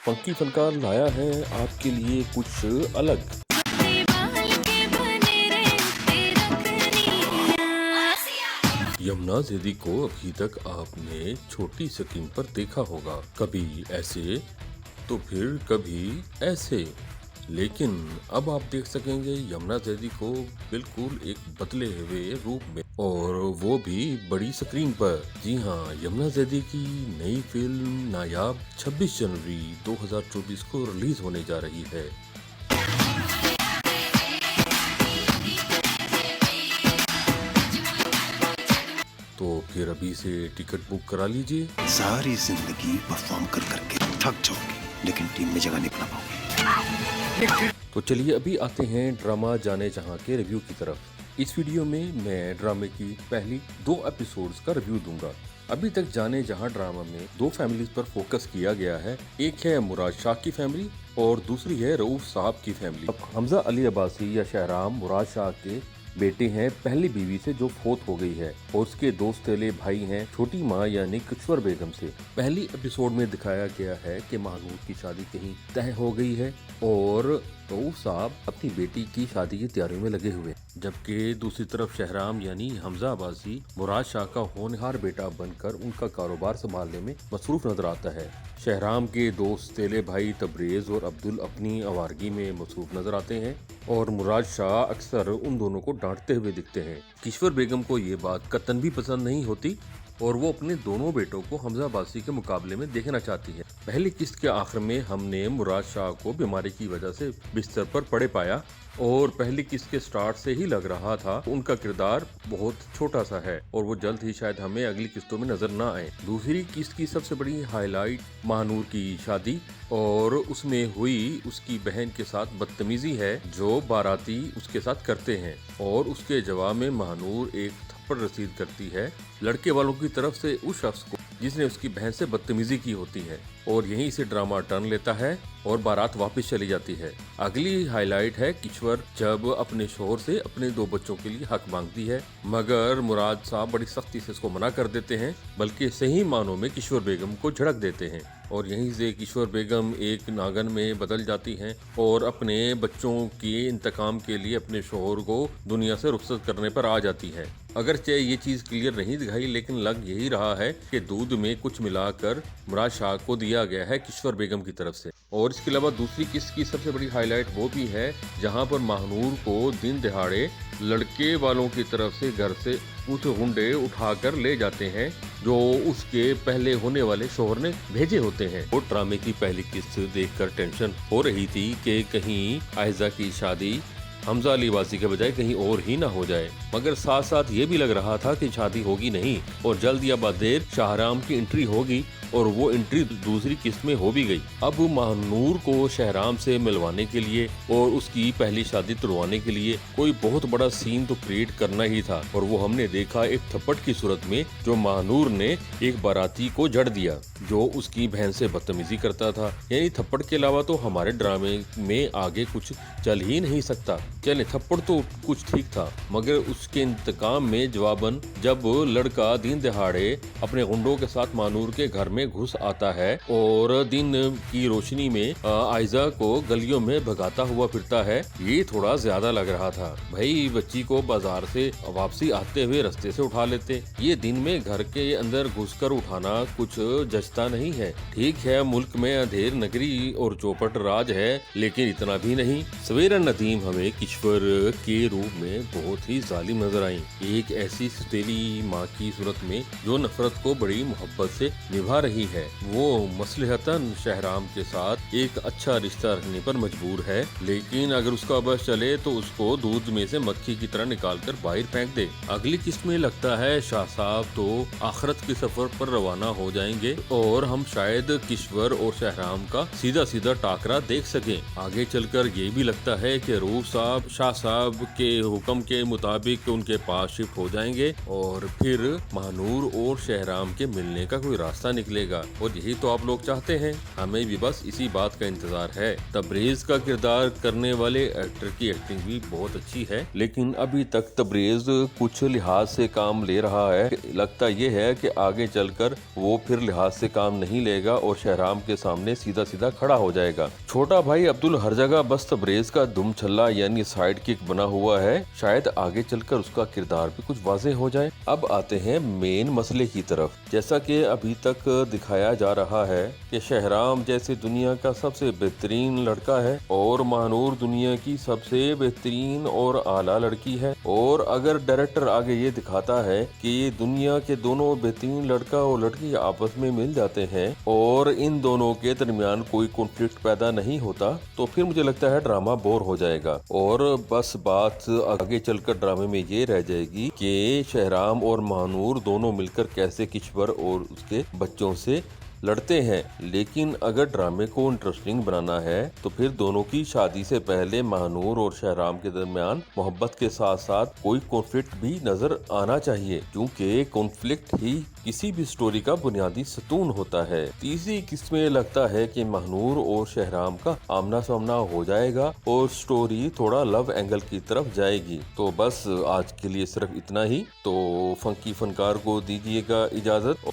पंकी फनकार लाया है आपके लिए कुछ अलग। यमुना जैदी को अभी तक आपने छोटी स्क्रीन पर देखा होगा, कभी ऐसे तो फिर कभी ऐसे, लेकिन अब आप देख सकेंगे यमुना जैदी को बिल्कुल एक बदले हुए रूप में, और वो भी बड़ी स्क्रीन पर। जी हाँ, यमुना जैदी की नई फिल्म नायाब 26 जनवरी 2024 को रिलीज होने जा रही है। तो फिर अभी से टिकट बुक करा लीजिए। सारी जिंदगी परफॉर्म कर करके थक जाओगी, लेकिन टीम में जगह नहीं बना पाओगी। तो चलिए अभी आते हैं ड्रामा जाने जहां के रिव्यू की तरफ। इस वीडियो में मैं ड्रामे की पहली 2 एपिसोड्स का रिव्यू दूंगा। अभी तक जाने जहां ड्रामा में 2 फैमिलीज पर फोकस किया गया है। एक है मुराद शाह की फैमिली और दूसरी है रऊफ साहब की फैमिली। अब हमजा अली अब्बासी या शहराम मुराद शाह के बेटे हैं पहली बीवी से जो फोत हो गई है, और उसके 2 सौतेले भाई हैं छोटी माँ यानी किश्वर बेगम से। पहली एपिसोड में दिखाया गया है कि महमूद की शादी कहीं तय हो गई है और रऊफ साहब अपनी बेटी की शादी की तैयारियों में लगे हुए, जबकि दूसरी तरफ शहराम यानी हमजा अब्बासी मुराद शाह का होनहार बेटा बनकर उनका कारोबार संभालने में मसरूफ नजर आता है। शहराम के 2 सौतेले भाई तबरेज और अब्दुल अपनी आवारगी में मसरूफ नजर आते हैं और मुराद शाह अक्सर उन दोनों को डांटते हुए दिखते हैं। किश्वर बेगम को ये बात कतन भी पसंद नहीं होती और वो अपने दोनों बेटों को हमजा अब्बासी के मुकाबले में देखना चाहती है। पहली किस्त के आखिर में हमने मुराद शाह को बीमारी की वजह से बिस्तर पर पड़े पाया और पहली किस्त के स्टार्ट से ही लग रहा था उनका किरदार बहुत छोटा सा है और वो जल्द ही शायद हमें अगली किस्तों में नजर ना आए। दूसरी किस्त की सबसे बड़ी हाईलाइट महानूर की शादी और उसमें हुई उसकी बहन के साथ बदतमीजी है जो बाराती उसके साथ करते हैं, और उसके जवाब में महानूर एक थप्पड़ रसीद करती है लड़के वालों की तरफ से उस शख्स को जिसने उसकी बहन से बदतमीजी की होती है, और यहीं से ड्रामा टर्न लेता है और बारात वापस चली जाती है। अगली हाईलाइट है किश्वर जब अपने शोहर से अपने 2 बच्चों के लिए हक मांगती है, मगर मुराद साहब बड़ी सख्ती से इसको मना कर देते हैं, बल्कि सही मानों में किश्वर बेगम को झड़क देते हैं, और यहीं से किश्वर बेगम एक नागन में बदल जाती हैं और अपने बच्चों के इंतकाम के लिए अपने शोहर को दुनिया से रुखसत करने पर आ जाती है। अगरचे ये चीज क्लियर नहीं दिखाई, लेकिन लग यही रहा है कि दूध में कुछ मिलाकर मुराद शाह को दिया गया है किश्वर बेगम की तरफ से। और इसके अलावा दूसरी किस्त की सबसे बड़ी हाईलाइट वो भी है जहां पर महानूर को दिन दिहाड़े लड़के वालों की तरफ से घर से कुछ गुंडे उठाकर ले जाते हैं जो उसके पहले होने वाले शोहर ने भेजे होते हैं। और ड्रामे की पहली किस्त देखकर टेंशन हो रही थी कि कहीं आयजा की शादी हमजा अली अब्बासी के बजाय कहीं और ही ना हो जाए, मगर साथ साथ ये भी लग रहा था कि शादी होगी नहीं और जल्द या बाद देर शहराम की एंट्री होगी, और वो एंट्री दूसरी किस्त में हो भी गई। अब महानूर को शहराम से मिलवाने के लिए और उसकी पहली शादी तुड़वाने के लिए कोई बहुत बड़ा सीन तो क्रिएट करना ही था, और वो हमने देखा एक थप्पड़ की सूरत में जो महानूर ने एक बाराती को जड़ दिया जो उसकी बहन से बदतमीजी करता था। यानी थप्पड़ के अलावा तो हमारे ड्रामे में आगे कुछ चल ही नहीं सकता। चले थप्पड़ तो कुछ ठीक था, मगर उसके इंतकाम में जवाबन जब लड़का दिन दिहाड़े अपने गुंडों के साथ महानूर के घर में घुस आता है और दिन की रोशनी में आयजा को गलियों में भगाता हुआ फिरता है, ये थोड़ा ज्यादा लग रहा था। भाई बच्ची को बाजार से वापसी आते हुए रास्ते से उठा लेते, ये दिन में घर के अंदर घुसकर उठाना कुछ जचता नहीं है। ठीक है, मुल्क में अंधेर नगरी और चौपट राज है, लेकिन इतना भी नहीं। सवेरा नदीम हमें किश्वर के रूप में बहुत ही जालिम नजर आई, एक ऐसी सौतेली माँ की सूरत में जो नफरत को बड़ी मोहब्बत से निभा रही है। वो मसलहतन शहराम के साथ एक अच्छा रिश्ता रखने पर मजबूर है, लेकिन अगर उसका बस चले तो उसको दूध में से मक्खी की तरह निकालकर बाहर फेंक दे। अगली किस्त में लगता है शाह साहब तो आखिरत के सफर पर रवाना हो जाएंगे और हम शायद किश्वर और शहराम का सीधा सीधा टाकरा देख सकें। आगे चलकर ये भी लगता है कि रूफ साहब साहब शाह साहब के हुक्म के मुताबिक उनके पास शिफ्ट हो जाएंगे और फिर महानूर और शहराम के मिलने का कोई रास्ता निकलेगा। और यही तो आप लोग चाहते हैं, हमें भी बस इसी बात का इंतजार है। तबरेज का किरदार करने वाले एक्टर की एक्टिंग भी बहुत अच्छी है, लेकिन अभी तक तबरेज कुछ लिहाज से काम ले रहा है। लगता ये है कि आगे चलकर वो फिर लिहाज से काम नहीं लेगा और शहराम के सामने सीधा सीधा खड़ा हो जाएगा। छोटा भाई अब्दुल हर जगह बस तबरेज का दुम छल्ला यानी साइड किक बना हुआ है। शायद आगे चलकर उसका किरदार भी कुछ वाज़ेह हो जाए। अब आते हैं मेन मसले की तरफ। जैसा कि अभी तक दिखाया जा रहा है कि शहराम जैसे दुनिया का सबसे बेहतरीन लड़का है और महानूर दुनिया की सबसे बेहतरीन और आला लड़की है। और अगर डायरेक्टर आगे ये दिखाता है कि ये दुनिया के दोनों बेहतरीन लड़का और लड़की आपस में मिल जाते हैं और इन दोनों के दरमियान कोई कॉन्फ्लिक्ट पैदा नहीं होता, तो फिर मुझे लगता है ड्रामा बोर हो जाएगा और बस बात आगे चलकर ड्रामे में ये रह जाएगी कि शहराम और महानूर दोनों मिलकर कैसे किश्वर और उसके बच्चों से लड़ते हैं। लेकिन अगर ड्रामे को इंटरेस्टिंग बनाना है तो फिर दोनों की शादी से पहले महानूर और शहराम के दरमियान मोहब्बत के साथ साथ कोई कॉन्फ्लिक्ट भी नजर आना चाहिए, क्योंकि कॉन्फ्लिक्ट ही किसी भी स्टोरी का बुनियादी सतून होता है। तीसरी किस्त में लगता है कि महानूर और शहराम का आमना सामना हो जाएगा और स्टोरी थोड़ा लव एंगल की तरफ जाएगी। तो बस आज के लिए सिर्फ इतना ही। तो फंकी फनकार को दीजिएगा इजाजत।